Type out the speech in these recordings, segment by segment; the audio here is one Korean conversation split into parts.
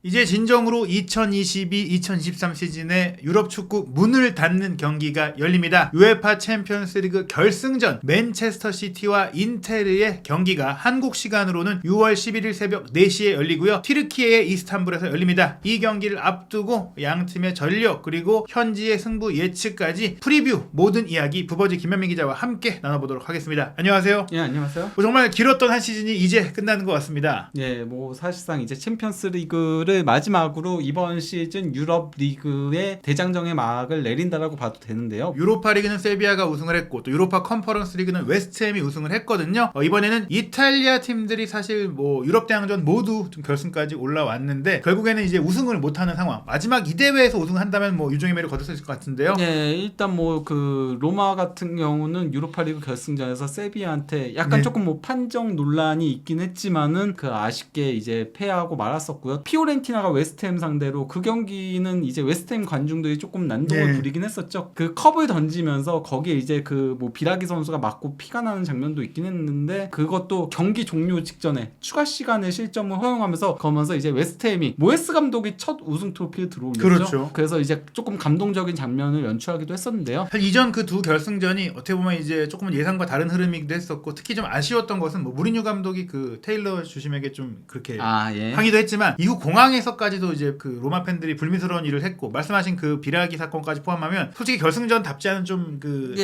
이제 진정으로 2022-2023 시즌에 유럽 축구 문을 닫는 경기가 열립니다. UEFA 챔피언스리그 결승전 맨체스터 시티와 인테르의 경기가 한국 시간으로는 6월 11일 새벽 4시에 열리고요. 튀르키예의 이스탄불에서 열립니다. 이 경기를 앞두고 양 팀의 전력 그리고 현지의 승부 예측까지 프리뷰 모든 이야기 부버지 김현민 기자와 함께 나눠보도록 하겠습니다. 안녕하세요. 예, 안녕하세요. 정말 길었던 한 시즌이 이제 끝나는 것 같습니다. 예, 뭐 사실상 이제 챔피언스 리그를 마지막으로 이번 시즌 유럽 리그의 대장정의 막을 내린다라고 봐도 되는데요. 유로파 리그는 세비야가 우승을 했고 또 유로파 컨퍼런스 리그는 웨스트햄이 우승을 했거든요. 이번에는 이탈리아 팀들이 사실 뭐 유럽 대항전 모두 좀 결승까지 올라왔는데 결국에는 이제 우승을 못하는 상황. 마지막 이 대회에서 우승한다면 뭐 유종의 미를 거둘 수 있을 것 같은데요. 예, 일단 뭐 그 로마 같은 경우는 유로파 리그 결승전에서 세비야한테 약간 조금 뭐 판정 논란이 있긴 했지만은 그 아쉽게 이제 패하고 말았었고요. 피오렌티나가 웨스트햄 상대로 그 경기는 이제 웨스트햄 관중들이 조금 난동을 부리긴 했었죠. 그 컵을 던지면서 거기에 이제 그 뭐 비라기 선수가 맞고 피가 나는 장면도 있긴 했는데 그것도 경기 종료 직전에 추가 시간에 실점을 허용하면서 거면서 이제 웨스트햄이 모에스 감독이 첫 우승 트로피를 들어올렸죠. 그렇죠. 그래서 이제 조금 감동적인 장면을 연출하기도 했었는데요. 사실 이전 그 두 결승전이 어떻게 보면 이제 조금 예상과 다른 흐름이기도 했었고 특히 좀 아쉬웠던 것은 뭐 무리뉴 감독이 그 테일러 주심에게 좀 그렇게 항의도 했지만 이후 공항에서까지도 이제 그 로마 팬들이 불미스러운 일을 했고 말씀하신 그 비라기 사건까지 포함하면 솔직히 결승전답지 않은 좀 그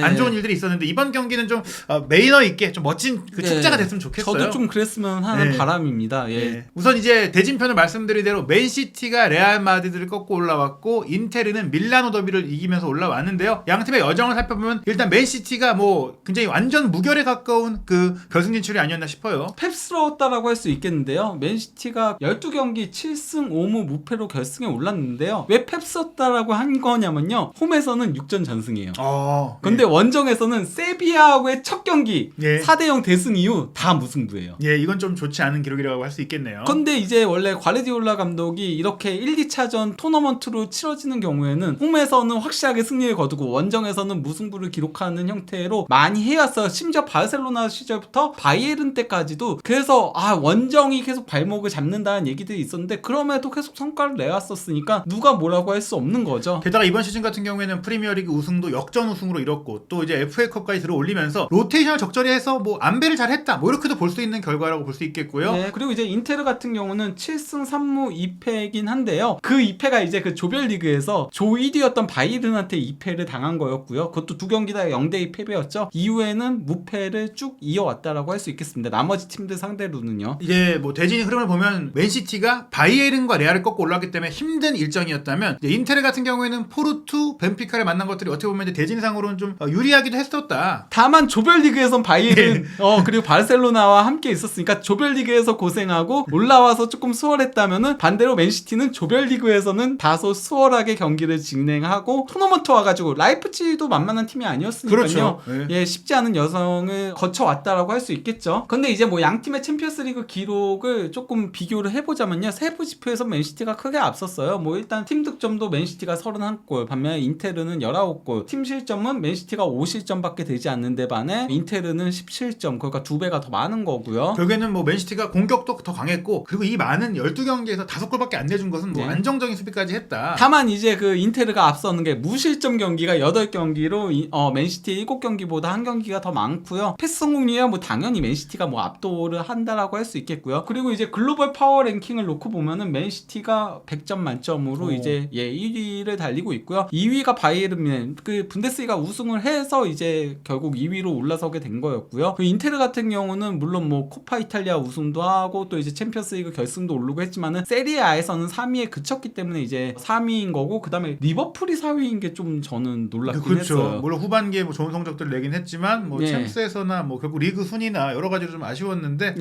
안 좋은 일들이 있었는데 이번 경기는 좀 매너 있게 좀 멋진 그 축제가 됐으면 좋겠어요. 저도 좀 그랬으면 하는 바람입니다. 예. 우선 이제 대진편을 말씀드린 대로 맨시티가 레알 마드리드를 꺾고 올라왔고 인테르는 밀라노 더비를 이기면서 올라왔는데요. 양 팀의 여정을 살펴보면 일단 맨시티가 뭐 굉장히 완전 무결에 가까운 그 결승 진출이 아니었나 싶어요. 펩스러웠다라고 할 수 있겠는데요. 맨시티가 12경기 7승 5무 무패로 결승에 올랐는데요. 왜 펩스럽다라고 한 거냐면요. 홈에서는 6전 전승이에요. 근데 원정에서는 세비야하고의 첫 경기 4대0 대승 이후 다 무승부예요. 예, 이건 좀 좋지 않은 기록이라고 할 수 있겠네요. 근데 이제 원래 과르디올라 감독이 이렇게 1, 2차전 토너먼트로 치러지는 경우에는 홈에서는 확실하게 승리를 거두고 원정에서는 무승부를 기록하는 형태로 많이 해왔어요. 심지어 바르셀로나 시절부터 바이에른 때까지도. 그래서 원정이 계속 발목을 잡는다는 얘기들이 있었는데 그럼에도 계속 성과를 내왔었으니까 누가 뭐라고 할 수 없는 거죠. 게다가 이번 시즌 같은 경우에는 프리미어리그 우승도 역전 우승으로 이뤘고 또 이제 FA컵까지 들어올리면서 로테이션을 적절히 해서 뭐 안배를 잘했다 뭐 이렇게도 볼 수 있는 결과라고 볼 수 있겠고요. 네, 그리고 이제 인테르 같은 경우는 7승 3무 2패이긴 한데요. 그 2패가 이제 그 조별리그에서 조 1위였던 바이에른한테 2패를 당한 거였고요. 그것도 두 경기 다 0대2 패배였죠. 이후에는 무패를 쭉 이어왔다라고 할 수 있겠습니다. 나머지 팀들 상대로는요. 이제 뭐 대진의 흐름을 보면 맨시티가 바이에른과 레알을 꺾고 올라왔기 때문에 힘든 일정이었다면 인테르 같은 경우에는 포르투, 벤피카를 만난 것들이 어떻게 보면 대진상으로는 좀 유리하기도 했었다. 다만 조별리그에선 바이에른 그리고 바르셀로나와 함께 있었으니까 조별리그에서 고생하고 올라와서 조금 수월했다면은 반대로 맨시티는 조별리그에서는 다소 수월하게 경기를 진행하고 토너먼트 와가지고 라이프치히도 만만한 팀이 아니었으니까요. 그렇죠. 예, 쉽지 않은 여정을 거쳐왔다라고 할 수 있겠죠. 근데 이제 뭐 양 팀의 챔피언스리그 기록을 조금 비교를 해보자면요. 세부 지표에서 맨시티가 크게 앞섰어요. 뭐 일단 팀 득점도 맨시티가 31골, 반면에 인테르는 19골, 팀 실점은 맨시티가 5실점밖에 되지 않는데 반해 인테르는 17점, 그러니까 2배가 더 많은 거고요. 결국에는 뭐 맨시티가 공격도 더 강했고 그리고 이 많은 12경기에서 5골밖에 안 내준 것은 뭐 안정적인 수비까지 했다. 다만 이제 그 인테르가 앞서는 게 무실점 경기가 8경기로 맨시티 7경기보다 한 경기가 더 많고요. 패스 성공률이야 뭐 당연히 맨시티가 뭐 압도를 한다라고 할 수 있겠고요. 그리고 이제 글로벌 파워 랭킹을 놓고 보면은 맨시티가 100점 만점으로 이제 1위를 달리고 있고요. 2위가 바이에른 그 분데스리가 우승을 해서 이제 결국 2위로 올라서게 된 거였고요. 그 인테르 같은 경우는 물론 뭐 코파 이탈리아 우승도 하고 또 이제 챔피언스리그 결승도 오르고 했지만은 세리아에서는 3위에 그쳤기 때문에 이제 3위인 거고 그다음에 리버풀이 4위인 게 좀 저는 놀랍긴 했어요. 물론 후반기에 뭐 좋은 성적들을 내긴 했지만 뭐 챔스에서나 뭐 결국 리그 순위나 여러 가지로 좀 아쉬웠는데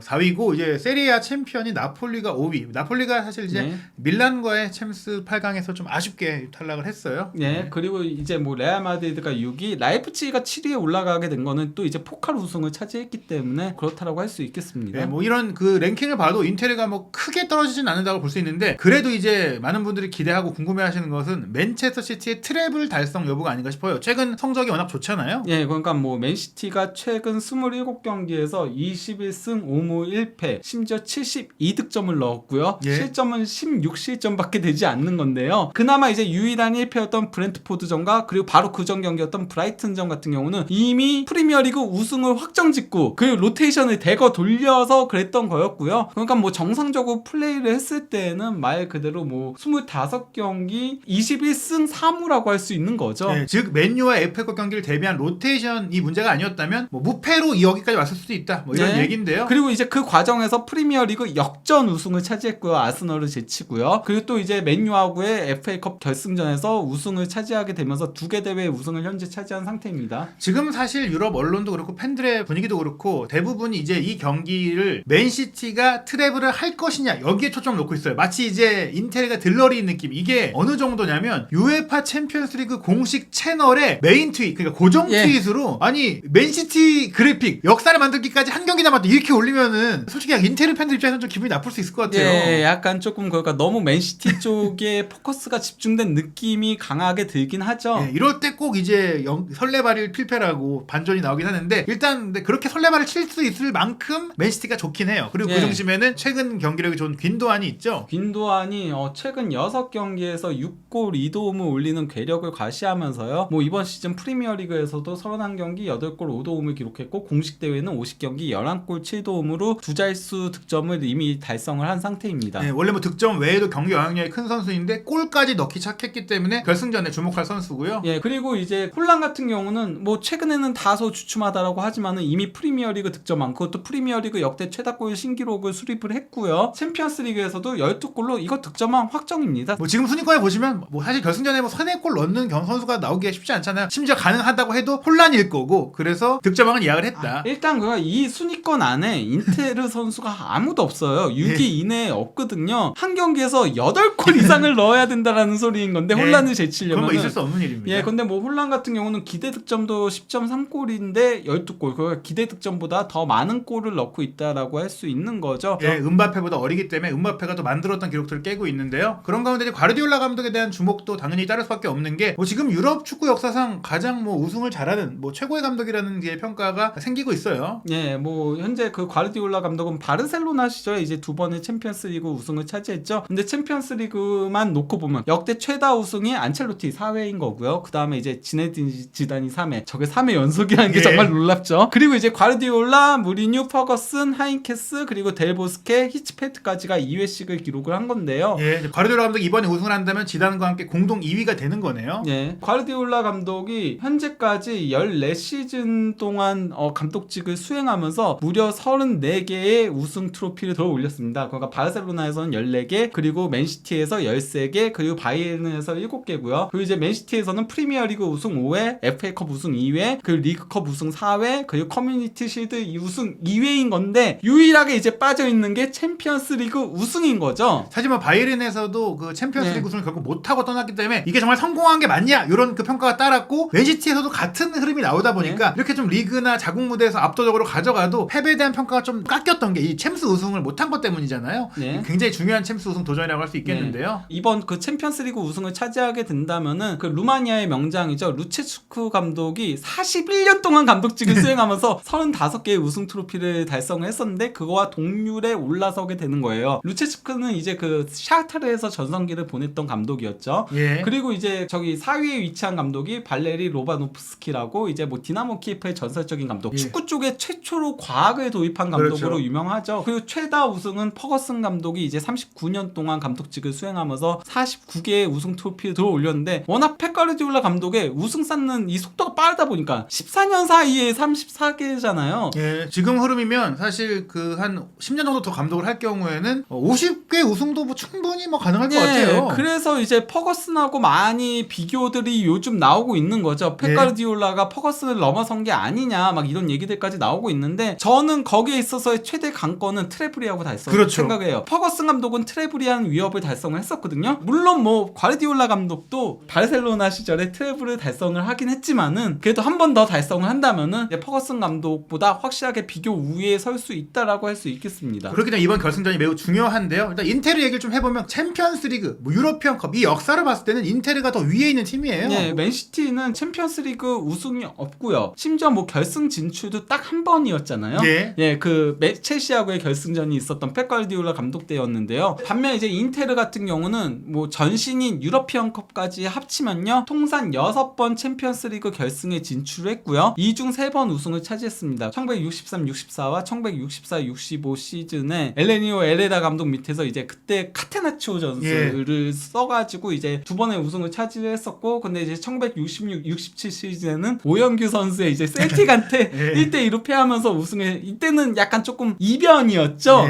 4위고 이제 세리아 챔피언이 나폴리가 5위. 나폴리가 사실 이제 밀란과의 챔스 8강에서 좀 아쉽게 탈락을 했어요. 그리고 이제 뭐 레알 마드리드가 6위, 라이프치히가 7위에 올라가게 된 거는 또 이제 포칼 우승을 차지했기 때문에 그렇다라고 할 수 있겠습니다. 뭐 이런 그 랭킹을 봐도 인테르가 뭐 크게 떨어지진 않는다고 볼 수 있는데 그래도 이제 많은 분들이 기대하고 궁금해하시는 것은 맨체스터 시티의 트래블 달성 여부가 아닌가 싶어요. 최근 성적이 워낙 좋잖아요. 그러니까 뭐 맨시티가 최근 27경기에서 21승 5무 5무 1패, 심지어 72득점을 넣었고요. 예. 실점은 16실점밖에 되지 않는 건데요. 그나마 이제 유일한 1패였던 브렌트포드전과 그리고 바로 그 전 경기였던 브라이튼전 같은 경우는 이미 프리미어리그 우승을 확정짓고 그 로테이션을 대거 돌려서 그랬던 거였고요. 그러니까 뭐 정상적으로 플레이를 했을 때는 말 그대로 뭐 25경기 21승 3무라고 할 수 있는 거죠. 네, 즉 맨유와 FA컵 경기를 대비한 로테이션이 문제가 아니었다면 뭐 무패로 여기까지 왔을 수도 있다. 뭐 이런 네. 얘기인데요. 그리고 이제 그 과정에서 프리미어리그 역전 우승을 차지했고요. 아스널을 제치고요. 그리고 또 이제 맨유하고의 FA컵 결승전에서 우승을 차지하게 되면서 두 개 대회 우승을 현재 차지한 상태입니다. 지금 사실 유럽 언론도 그렇고 팬들의 분위기도 그렇고 대부분이 이제 이 경기를 맨시티가 트래블을 할 것이냐 여기에 초점을 놓고 있어요. 마치 이제 인텔가 들러리인 느낌. 이게 어느 정도냐면 UEFA 챔피언스리그 공식 채널의 메인 트윗, 그러니까 고정 예. 트윗으로 아니 맨시티 그래픽 역사를 만들기까지 한 경기 남았다 이렇게 올리면은 솔직히 인텔 팬들 입장에서는 좀 기분이 나쁠 수 있을 것 같아요. 예, 약간 조금 그러니까 너무 맨시티 쪽에 포커스가 집중된 느낌이 강하게 들긴 하죠. 예, 이럴 때 꼭 이제 설레발일 필패라고 반전이 나오긴 하는데 일단 근데 그렇게 설레발을 칠 수 있을 만큼 맨시티가 좋긴 해요. 그리고 예. 그 중심에는 최근 경기력이 좋은 귄도안이 있죠. 빈도안이 최근 6경기에서 6골 2도움을 올리는 괴력을 과시하면서요. 뭐 이번 시즌 프리미어리그에서도 31경기 8골 5도움을 기록했고 공식 대회는 50경기 11골 7도움으로 두 자릿수 득점을 이미 달성을 한 상태입니다. 예, 원래 뭐 득점 외에도 경기 영향력이 큰 선수인데 골까지 넣기 착했기 때문에 결승전에 주목할 선수고요. 예, 그리고 이제 홀란 같은 경우는 뭐 최근에는 다소 주춤하다라고 하지만은 이미 프리미어리그 득점 많고 또 프리미어리그 역대 최다골 신기록을 수립을 했고요. 챔피언스리그에서도 12골로 이거 득점왕 확정입니다. 뭐 지금 순위권에 보시면 뭐 사실 결승전에 뭐 3-4골 넣는 선수가 나오기가 쉽지 않잖아요. 심지어 가능하다고 해도 혼란일 거고 그래서 득점왕은 예약을 했다. 일단 이 순위권 안에 인테르 선수가 아무도 없어요. 6위 이내에 없거든요. 한 경기에서 8골 이상을 넣어야 된다라는 소리인 건데 예. 혼란을 그건 제치려면 뭐 있을 수 없는 일입니다. 예, 근데 뭐 혼란 같은 경우는 기대 득점도 10.3골인데 12골. 그러니까 기대 득점보다 더 많은 골을 넣고 있다라고 할 수 있는 거죠. 예, 음바페보다 어리기 때문에 음바페가 또 만들었던 기록들을 깨고 있는데요. 그런 가운데 이제 과르디올라 감독에 대한 주목도 당연히 따를 수밖에 없는 게 뭐 지금 유럽 축구 역사상 가장 뭐 우승을 잘하는 뭐 최고의 감독이라는 게 평가가 생기고 있어요. 예, 뭐 현재 그 과르디올라 감독은 바르셀로나 시절에 이제 두 번의 챔피언스리그 우승을 차지했죠. 근데 챔피언스리그만 놓고 보면 역대 최다 우승이 안첼로티 4회인 거고요. 그 다음에 이제 지네딘 지단이 3회. 저게 3회 연속이라는 게 예. 정말 놀랍죠. 그리고 이제 과르디올라, 무리뉴, 퍼거슨, 하인케스 그리고 델보스케, 히치페트까지가 2회씩을 기록을 한 건데요. 예, 이제 과르디올라 감독이 이번에 우승을 한다면 지단과 함께 공동 2위가 되는 거네요. 예, 과르디올라 감독이 현재까지 14시즌 동안 감독직을 수행하면서 무려 34개의 우승 트로피를 들어 올렸습니다. 그러니까 바르셀로나에서는 14개, 그리고 맨시티에서 13개, 그리고 바이에른에서 7개고요. 그리고 이제 맨시티에서는 프리미어리그 우승 5회, FA컵 우승 2회, 그리고 리그컵 우승 4회, 그리고 커뮤니티 실드 우승 2회인 건데 유일하게 이제 빠져 있는 게 챔피언스리그 우승인 거죠. 사실 뭐 바이에른에서도 그 챔피언스리그 네. 우승을 결국 못하고 떠났기 때문에 이게 정말 성공한 게 맞냐 이런 그 평가가 따랐고 맨시티에서도 같은 흐름이 나오다 보니까 이렇게 좀 리그나 자국 무대에서 압도적으로 가져가도 패배에 대한 평가가 좀 깎였던 게 이 챔스 우승을 못한 것 때문이잖아요. 네. 굉장히 중요한 챔스 우승 도전이라고 할 수 있겠는데요. 이번 그 챔피언스리그 우승을 차지하게 된다면은 그 루마니아의 명장이죠. 루체츠쿠 감독이 41년 동안 감독직을 수행하면서 35개의 우승 트로피를 달성을 했었는데 그거와 동률에 올라서게 되는 거예요. 루체츠쿠는 이제 그 샤흐타르에서 전성기를 보냈던 감독이었죠. 예. 그리고 이제 저기 4위에 위치한 감독이 발레리 로바노프스키라고 이제 뭐 디나모 키예프의 전설적인 감독. 예. 축구 쪽에 최초로 과학을 도입한 감독으로 그렇죠. 유명하죠. 그리고 최다 우승은 퍼거슨 감독이 이제 39년 동안 감독직을 수행하면서 49개의 우승 트로피를 들어 올렸는데 워낙 펩 가르디올라 감독의 우승 쌓는 이 속도가 빠르다 보니까 14년 사이에 34개잖아요. 예, 지금 흐름이면 사실 그 한 10년 정도 더 감독을 할 경우에는 50개 우승도 뭐 충분히 뭐 가능할 것 같아요. 그래서 이제 퍼거슨하고 많이 비교들이 요즘 나오고 있는 거죠. 펩 예. 가르디올라가 퍼거슨을 넘어선 게 아니냐 막 이런 얘기들까지 나오고 있는데 저는 거기에 있어서의 최대 강권은 트래블이라고 그렇죠. 생각해요. 퍼거슨 감독은 트래블이한 위협을 달성을 했었거든요. 물론 뭐 과르디올라 감독도 바르셀로나 시절에 트래블을 달성을 하긴 했지만은 그래도 한 번 더 달성을 한다면은 이제 퍼거슨 감독보다 확실하게 비교 우위에 설 수 있다라고 할 수 있겠습니다. 그렇기 때문에 이번 결승전이 매우 중요한데요. 일단 인테르 얘기를 좀 해보면 챔피언스리그, 뭐 유러피언컵 이 역사를 봤을 때는 인테르가 더 위에 있는 팀이에요. 네, 맨시티는 챔피언스리그 우승이 없고요. 심지어 뭐 결승 진출도 딱 한 번이었잖아요. 예. 그 첼시하고의 결승전이 있었던 펩 가르디올라 감독 때였는데요. 반면 이제 인테르 같은 경우는 뭐 전신인 유러피언컵까지 합치면요, 통산 6번 챔피언스리그 결승에 진출했고요. 이 중 3번 우승을 차지했습니다. 1963-64와 1964-65 시즌에 엘레니오 에레다 감독 밑에서 이제 그때 카테나치오 전술을 써가지고 이제 2번의 우승을 차지했었고, 근데 이제 1966-67 시즌에는 오영규 선수의 이제 셀틱한테 1대2로 패하면서 우승해. 이때는 약간 조금 이변이었죠.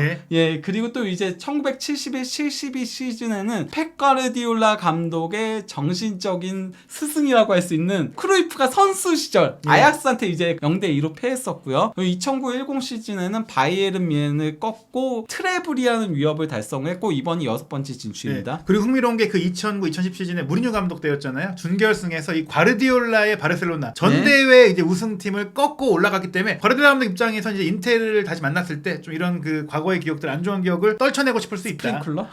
그리고 또 이제 1971-72 시즌에는 펩 가르디올라 감독의 정신적인 스승이라고 할 수 있는 크루이프가 선수 시절 아약스한테 이제 0대2로 패했었고요. 2009-10 시즌에는 바이에른 뮌헨을 꺾고 트래블이라는 위협을 달성했고 이번이 6번째 진출입니다. 그리고 흥미로운 게 그 2009-2010 시즌에 무리뉴 감독 때였잖아요. 준결승에서 이 과르디올라의 바르셀로나 전대회 이제 우승팀을 꺾고 올라갔기 때문에 과르디올라 감독 입장에서 이제 인테르를 다시 만났을 때 좀 이런 그 과거의 기억들, 안 좋은 기억을 떨쳐내고 싶을 수 있다. 스프링클러?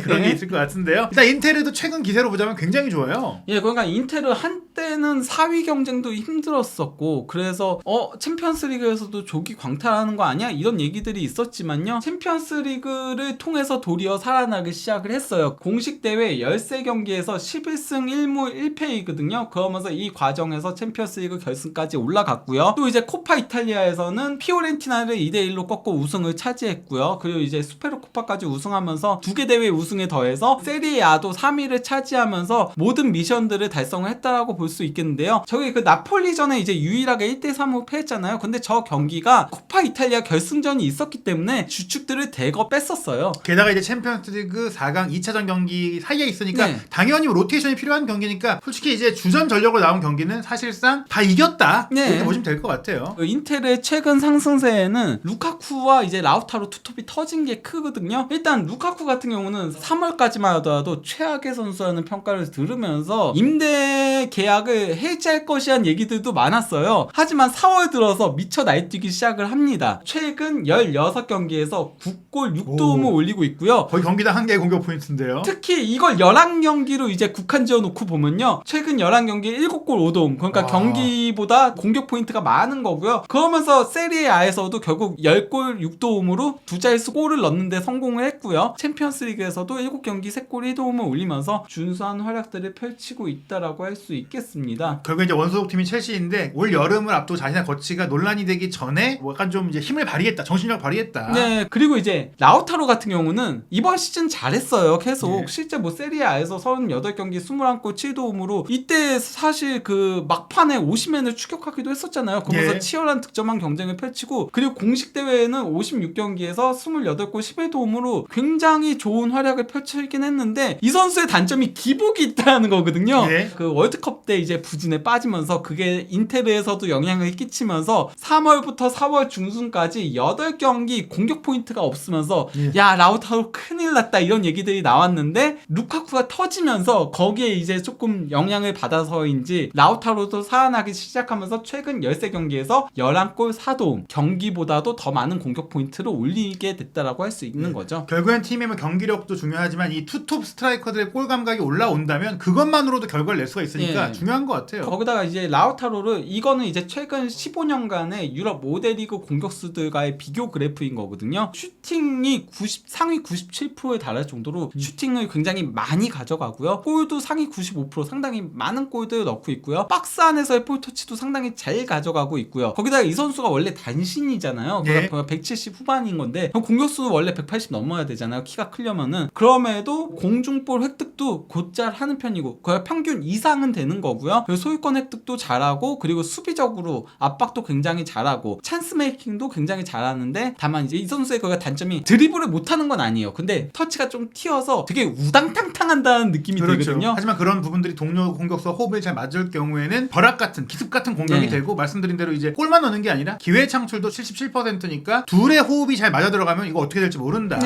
그런 게 있을 것 같은데요. 일단 인테르도 최근 기세로 보자면 굉장히 좋아요. 그러니까 인테르 한때는 4위 경쟁도 힘들었었고, 그래서 챔피언스리그에서도 조기 광탈하는 거 아니야? 이런 얘기들이 있었지만요. 챔피언스리그를 통해서 도리어 살아나기 시작을 했어요. 공식 대회 13경기에서 11승 1무 1패이거든요. 그러면서 이 과정에서 챔피언스리그 결승까지 올라갔고요. 또 이제 코파 이탈리아에서는 피오렌티나를 2대1로 꺾고 우승을 차지했고요. 그리고 이제 수페르코파까지 우승하면서 2개 대회 우승에 더해서 세리에아도 3위를 차지하면서 모든 미션들을 달성을 했다라고 볼 수 있겠는데요. 저기 그 나폴리전에 이제 유일하게 1대3으로 패했잖아요. 근데 저 경기가 코파 이탈리아 결승전이 있었기 때문에 주축들을 대거 뺐었어요. 게다가 이제 챔피언스리그 4강 2차전 경기 사이에 있으니까 당연히 로테이션이 필요한 경기니까 솔직히 이제 주전 전력으로 나온 경기는 사실상 다 이겼다. 이렇게 보시면 될 것 같아요. 인텔의 최근 상승세에는 루카쿠와 이제 라우타로 투톱이 터진 게 크거든요. 일단 루카쿠 같은 경우는 3월까지만 하더라도 최악의 선수라는 평가를 들으면서 임대 계약을 해지할 것이란 얘기들도 많았어요. 하지만 4월 들어서 미쳐 날뛰기 시작을 합니다. 최근 16경기에서 9골 6도움을 올리고 있고요. 거의 경기당 한 개의 공격 포인트인데요. 특히 이걸 11경기로 이제 국한 지어 놓고 보면요, 최근 11경기에 7골 5도움, 그러니까 경기보다 공격 포인트가 많은 거고요. 그러면서 세리에아에서도 결국 10골 6도움으로 두 자릿수 골을 넣는데 성공을 했고요. 챔피언스리그에서도 7경기 3골 1도움을 올리면서 준수한 활약들을 펼치고 있다라고 할 수 있겠습니다. 결국 이제 원소속팀이 첼시인데 올 여름을 앞두고 자신의 거치가 논란이 되기 전에 뭐 약간 좀 이제 힘을 발휘했다, 정신력을 발휘했다. 그리고 이제 라우타로 같은 경우는 이번 시즌 잘했어요. 계속 실제 뭐 세리에아에서 38경기 21골 7도움으로 이때 사실 그 막판에 오시멘을 추격하기도 했었잖아요. 그러면서 치열한 득점한 경쟁을 펼치고, 그리고 공식 대회에는 56경기에서 28골 11도움으로 굉장히 좋은 활약을 펼치긴 했는데, 이 선수의 단점이 기복이 있다는 거거든요. 그 월드컵 때 이제 부진에 빠지면서 그게 인테르에서도 영향을 끼치면서 3월부터 4월 중순까지 8경기 공격 포인트가 없으면서 야, 라우타로 큰일 났다 이런 얘기들이 나왔는데, 루카쿠가 터지면서 거기에 이제 조금 영향을 받아서인지 라우타로도 살아나기 시작하면서 최근 13경기에서 11골 4도움, 경기보다도 더 많은 공격 포인트를 올리게 됐다라고 할 수 있는 거죠. 결국엔 팀의 뭐 경기력도 중요하지만 이 투톱 스트라이커들의 골 감각이 올라온다면 그것만으로도 결과를 낼 수가 있으니까 중요한 것 같아요. 거기다가 이제 라우타로를, 이거는 이제 최근 15년간의 유럽 5대 리그 공격수들과의 비교 그래프인 거거든요. 슈팅이 상위 97%에 달할 정도로 슈팅을 굉장히 많이 가져가고요. 골도 상위 95%, 상당히 많은 골들을 넣고 있고요. 박스 안에서의 볼 터치도 상당히 잘 가져가고 있고요. 거기다가 이 선수가 원래 단신이잖아요. 170 후반인 건데 공격수는 원래 180 넘어야 되잖아요. 키가 크려면은. 그럼에도 공중볼 획득도 곧잘 하는 편이고 거의 평균 이상은 되는 거고요. 그리고 소유권 획득도 잘하고, 그리고 수비적으로 압박도 굉장히 잘하고 찬스 메이킹도 굉장히 잘하는데, 다만 이제 이 선수의 그 단점이 드리블을 못하는 건 아니에요. 근데 터치가 좀 튀어서 되게 우당탕탕한다는 느낌이 들거든요. 하지만 그런 부분들이 동료 공격수와 호흡을 잘 맞을 경우에는 벼락 같은 기습 같은 공격이 되고, 말씀드린 대로 이제 골만 넣는 게 아니라 기회 창출도 77%니까 둘의 호흡이 잘 맞아 들어가면 이거 어떻게 될지 모른다.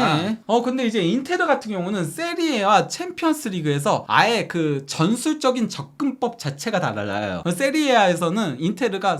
근데 이제 인테르 같은 경우는 세리에와 챔피언스리그에서 아예 그 전술적인 접근법 자체가 달라요. 세리에아에서는 인테르가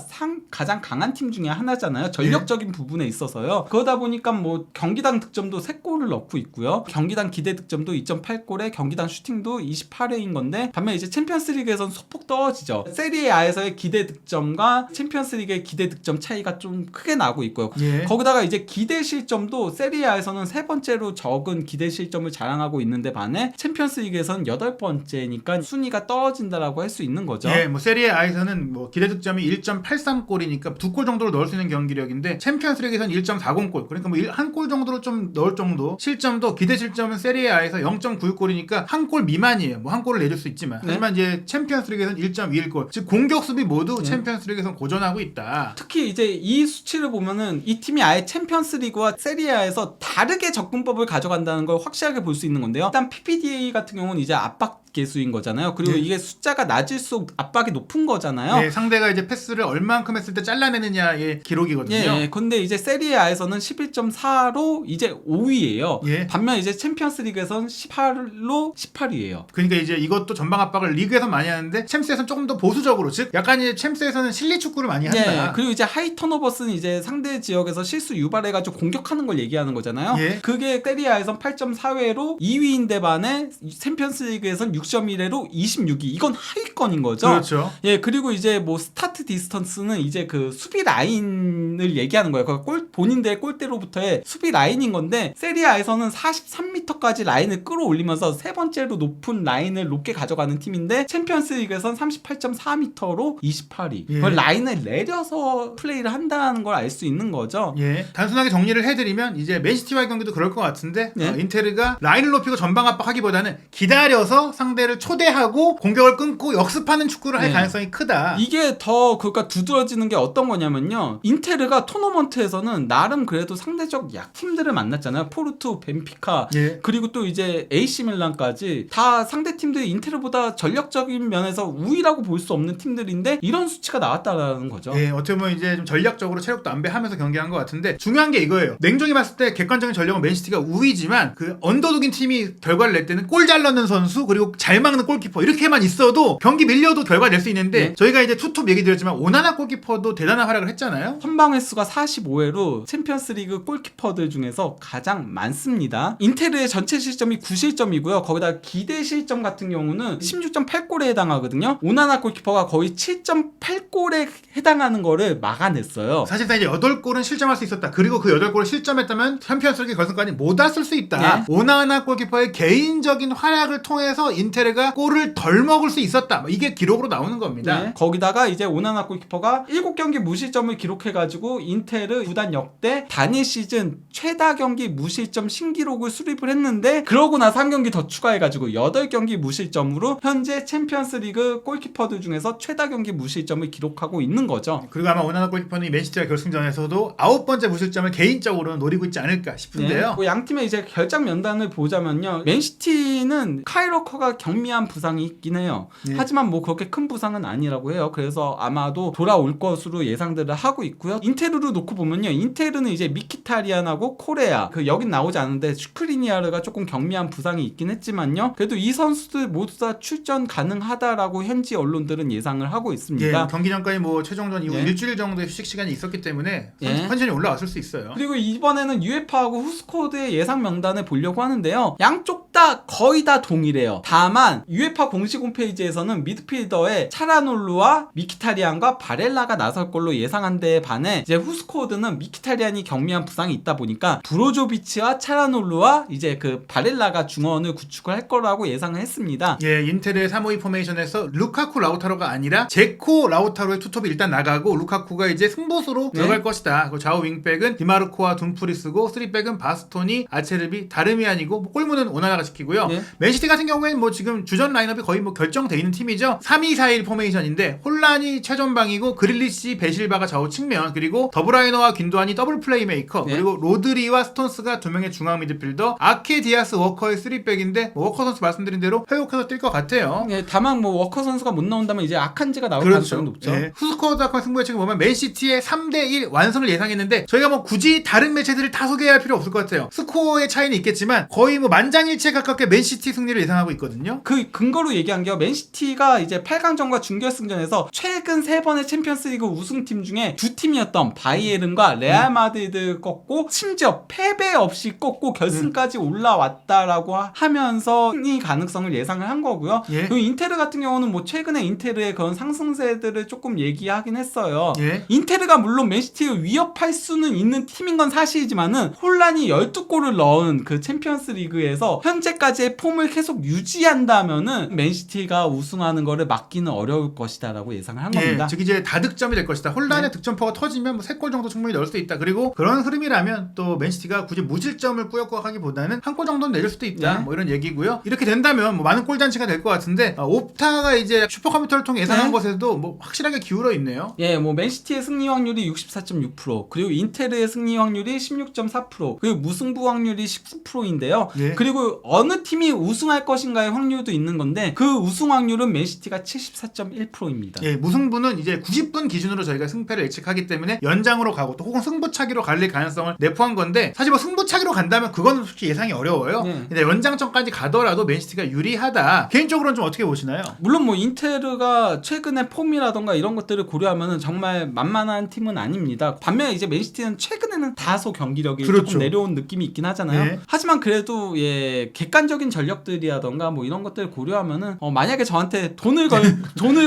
가장 강한 팀 중에 하나잖아요. 전력적인 부분에 있어서요. 그러다 보니까 뭐 경기당 득점도 3골을 넣고 있고요. 경기당 기대 득점도 2.8골에 경기당 슈팅도 28회인 건데, 반면 이제 챔피언스리그에서는 소폭 떨어지죠. 세리에아에서 리그에서의 기대 득점과 챔피언스리그의 기대 득점 차이가 좀 크게 나고 있고요. 예. 거기다가 이제 기대 실점도 세리아에서는 3번째로 적은 기대 실점을 자랑하고 있는데 반해 챔피언스리그에서는 8번째니까 순위가 떨어진다라고 할 수 있는 거죠. 예, 뭐 세리에 A에서는 뭐 기대 득점이 1.83골이니까 2골 정도로 넣을 수 있는 경기력인데 챔피언스리그에서는 1.40골. 그러니까 뭐 한 골 정도로 좀 넣을 정도. 실점도 기대 실점은 세리에 A에서 0.91골이니까 한 골 미만이에요. 뭐 한 골을 내줄 수 있지만. 네. 하지만 이제 챔피언스리그에서는 1.21골. 즉 공격 수비 모두 챔피언스리그에서는 고전하고 있다. 특히 이제 이 수치를 보면은 이 팀이 아예 챔피언스리그와 세리아에서 다르게 접근법을 가져간다는 걸 확실하게 볼 수 있는 건데요. 일단 PPDA 같은 경우는 이제 압박 개수인 거잖아요. 그리고 네. 이게 숫자가 낮을수록 압박이 높은 거잖아요. 예, 상대가 이제 패스를 얼만큼 했을 때 잘라내느냐의 기록이거든요. 예, 근데 이제 세리아에서는 11.4로 이제 5위예요. 예. 반면 이제 챔피언스리그에서는 18로 18위예요. 그러니까 이제 이것도 전방 압박을 리그에서 많이 하는데 챔스에서는 조금 더 보수적으로, 즉 약간 이제 챔스에서는 실리 축구를 많이 한다. 예, 그리고 이제 하이 턴오버스는 이제 상대 지역에서 실수 유발해가지고 공격하는 걸 얘기하는 거잖아요. 예. 그게 세리아에선 8.4회로 2위인데 반해 챔피언스리그에선 6.1회로 26위. 이건 하위권인 거죠. 그렇죠. 예, 그리고 이제 뭐 스타트 디스턴스는 이제 그 수비 라인을 얘기하는 거예요. 그러니까 본인들의 골대로부터의 수비 라인인 건데 세리아에서는 43m까지 라인을 끌어올리면서 세 번째로 높은 라인을 높게 가져가는 팀인데 챔피언스리그에서는 38.4m로 28위. 예. 그걸 라인을 내려서 플레이를 한다는 걸 알 수 있는 거죠. 예, 단순하게 정리를 해드리면 이제 맨시티와의 경기도 그럴 것 같은데 예. 인테르가 라인을 높이고 전방 압박하기보다는 기다려서 상대를 초대하고 공격을 끊고 역습하는 축구를 할 네. 가능성이 크다. 이게 더 그러니까 두드러지는 게 어떤 거냐면요. 인테르가 토너먼트에서는 나름 그래도 상대적 약팀들을 만났잖아요. 포르투, 벤피카, 예. 그리고 또 이제 AC 밀란까지 다 상대 팀들이 인테르보다 전력적인 면에서 우위라고 볼 수 없는 팀들인데 이런 수치가 나왔다라는 거죠. 예, 어떻게 보면 이제 좀 전략적으로 체력도 안배하면서 경기한 것 같은데 중요한 게 이거예요. 냉정히 봤을 때 객관적인 전력은 맨시티가 우위지만 그 언더독인 팀이 결과를 낼 때는 골 잘 넣는 선수 그리고 잘 막는 골키퍼 이렇게만 있어도 경기 밀려도 결과 낼 수 있는데 네. 저희가 이제 투톱 얘기 드렸지만 오나나 골키퍼도 대단한 활약을 했잖아요. 선방 횟수가 45회로 챔피언스리그 골키퍼들 중에서 가장 많습니다. 인테르의 전체 실점이 9실점이고요. 거기다 기대 실점 같은 경우는 16.8골에 해당하거든요. 오나나 골키퍼가 거의 7.8골에 해당하는 거를 막아냈어요. 사실상 이제 8골은 실점할 수 있었다. 그리고 그 8골을 실점했다면 챔피언스리그 결승까지 못 왔을 수 있다. 네. 오나나 골키퍼의 개인적인 활약을 통해서 인테르가 골을 덜 먹을 수 있었다. 뭐 이게 기록으로 나오는 겁니다. 네. 거기다가 이제 오나나 골키퍼가 7경기 무실점을 기록해가지고 인테르 구단 역대 단일 시즌 최다 경기 무실점 신기록을 수립을 했는데 그러고 나서 한 경기 더 추가해가지고 8경기 무실점으로 현재 챔피언스리그 골키퍼들 중에서 최다 경기 무실점을 기록하고 있는 거죠. 그리고 아마 오나나 골키퍼는 맨시티와 결승전에서도 9번째 무실점을 개인적으로 노리고 있지 않을까 싶은데요. 네. 양 팀의 이제 결장 명단을 보자면요. 맨시티는 카이러커가 경미한 부상이 있긴 해요. 네. 하지만 뭐 그렇게 큰 부상은 아니라고 해요. 그래서 아마도 돌아올 것으로 예상들을 하고 있고요. 인테르로 놓고 보면요. 인테르는 이제 미키타리안하고 코레아 여긴 나오지 않은데 슈크리니아르가 조금 경미한 부상이 있긴 했지만요. 그래도 이 선수들 모두 다 출전 가능하다라고 현지 언론들은 예상을 하고 있습니다. 예, 경기 전까지 뭐 최종전 이후 예. 일주일 정도의 휴식 시간이 있었기 때문에 예. 컨디션이 올라왔을 수 있어요. 그리고 이번에는 UEFA하고 후스코드의 예상 명단을 보려고 하는데요. 양쪽 다 거의 다 동일해요. 다만 UEFA 공식 홈페이지에서는 미드필더에 차라놀루와 미키타리안과 바렐라가 나설 걸로 예상한 데에 반해 이제 후스코드는 미키타리안이 경미한 부상이 있다 보니까 브로조비치와 차라놀루와 이제 그 바렐라가 중원을 구축을 할 거라고 예상을 했습니다. 예, 인텔의 352 포메이션에서 루카쿠 라우타로가 아니라 제코 라우타로의 투톱이 일단 나가고 루카쿠가 이제 승부수로 네. 들어갈 것이다. 그 좌우 윙백은 디마르코와 둠프리스고 3백은 바스토니, 아체르비, 다르미안이고 뭐 골문은 오나나가 지키고요. 네. 맨시티 같은 경우에는 뭐 지금 주전 라인업이 거의 뭐 결정돼 있는 팀이죠. 3-2-4-1 포메이션인데 홀란이 최전방이고 그릴리시, 베실바가 좌우 측면 그리고 더브라이너와 균도안이 더블 플레이메이커 네. 그리고 로드리와 스톤스가 두 명의 중앙 미드필더 아케 디아스 워커의 3백인데 뭐 워커 선수 말씀드린 대로 회복해서 뛸 것 같아요. 예, 다만 뭐 워커 선수가 못 나온다면 이제 아칸지가 나올 그렇죠. 가능성이 높죠. 예. 후스코드닷컴 승부 예측을 보면 맨시티의 3대1 완승을 예상했는데 저희가 뭐 굳이 다른 매체들을 다 소개할 필요 없을 것 같아요. 스코어의 차이는 있겠지만 거의 뭐 만장일치 가깝게 맨시티 승리를 예상하고 있거든요. 그 근거로 얘기한 게요. 맨시티가 이제 8강전과 준결승전에서 최근 3번의 챔피언스리그 우승팀 중에 두 팀이었던 바이에른과 레알 마드리드 꺾고 심지어 패배 없이 꺾고 결승까지 올라왔다라고 하면서 승리 가능성을 예상을 한 거고요. 예. 그리고 인테르 같은 경우는 뭐 최근에 인테르의 그런 상승세들을 조금 얘기하긴 했어요. 예. 인테르가 물론 맨시티를 위협할 수는 있는 팀인 건 사실이지만은 혼란이 12골을 넣은 그 챔피언스 리그에서 현재까지의 폼을 계속 유지한다면은 맨시티가 우승하는 거를 막기는 어려울 것이다라고 예상을 한 겁니다. 즉 이제 다득점이 될 것이다. 혼란의 득점포가 터지면 뭐 3골 정도 충분히 넣을 수 있다. 그리고 그런 흐름이라면 또 맨시티가 굳이 무실점을 꾸역꾸역하기보다는 한 골 정도는 내릴 수도 있다. 뭐 이런 얘기고요. 이렇게 된다면 뭐 많은 골잔치가 될 것 같은데 옵타가 이제 슈퍼컴퓨터를 통해 예상한 것에도 뭐 확실하게 기울어 있네요. 예, 뭐 맨시티의 승리 확률이 64.6%, 그리고 인테르의 승리 확률이 16.4%, 그리고 무승부 확률이 19%인데요. 예. 그리고 어느 팀이 우승할 것인가의 확률도 있는 건데 그 우승 확률은 맨시티가 74.1%입니다. 예, 무승부는 이제 90분 기준으로 저희가 승패를 예측하기 때문에 연장으로 가고 또 혹은 승부차기로 갈릴 가능성을 내포한 건데 사실 뭐 승부차기로 간다면 그건 솔직히 예상이 어려워요. 근데 연장전까지 가더라도 맨시티가 유리하다. 개인적으로는 좀 어떻게 보시나요? 물론 뭐 인테르가 최근의 폼이라던가 이런 것들을 고려하면은 정말 만만한 팀은 아닙니다. 반면에 이제 맨시티는 최근에는 다소 경기력이 그렇죠. 조금 내려온 느낌이 있긴 하잖아요. 네. 하지만 그래도 예, 객관적인 전력들이라던가 뭐 이런 것들을 고려하면은 만약에 저한테 돈을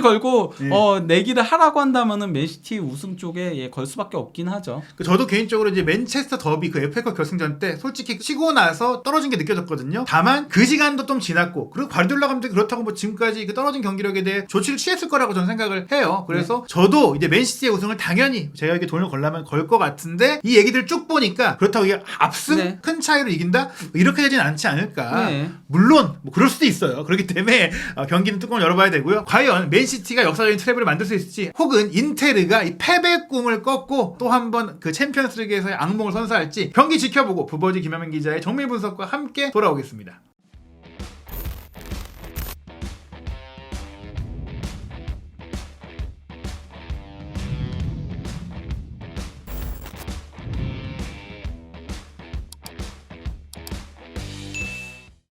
걸고 네. 내기를 하라고 한다면은 맨시티 우승 쪽에 예, 걸 수밖에 없긴 하죠. 저도 개인적으로 이제 맨체스터 더비 그 FA컵 결승전 때 솔직히 치고 나서 떨어진 게 느껴졌거든요. 다만 그 시간도 좀 지났고 그리고 과르디올라 감독이 그렇다고 뭐 지금까지 그 떨어진 경기력에 대해 조치를 취했을 거라고 저는 생각을 해요. 그래서 저도 이제 맨시티의 우승을 당연히 제가 이렇게 돈을 걸라면 걸 것 같은데 이 얘기들 쭉 보니까 그렇다고 이게 압승 큰 차이로 이긴다 이렇게 되진 않지 않을까. 물론 뭐 그럴 수도 있어요. 그렇기 때문에 경기는 뚜껑을 열어봐야 되고요. 과연 맨시티가 역사적인 트래블을 만들 수 있을지 혹은 인테르가 이 패배 꿈을 꺾고 또 한 번 그 챔피언스리그에서의 악몽을 선사할지 경기 지켜보고 부버지 김현민 기자의 정밀 분석과 함께 돌아오겠습니다.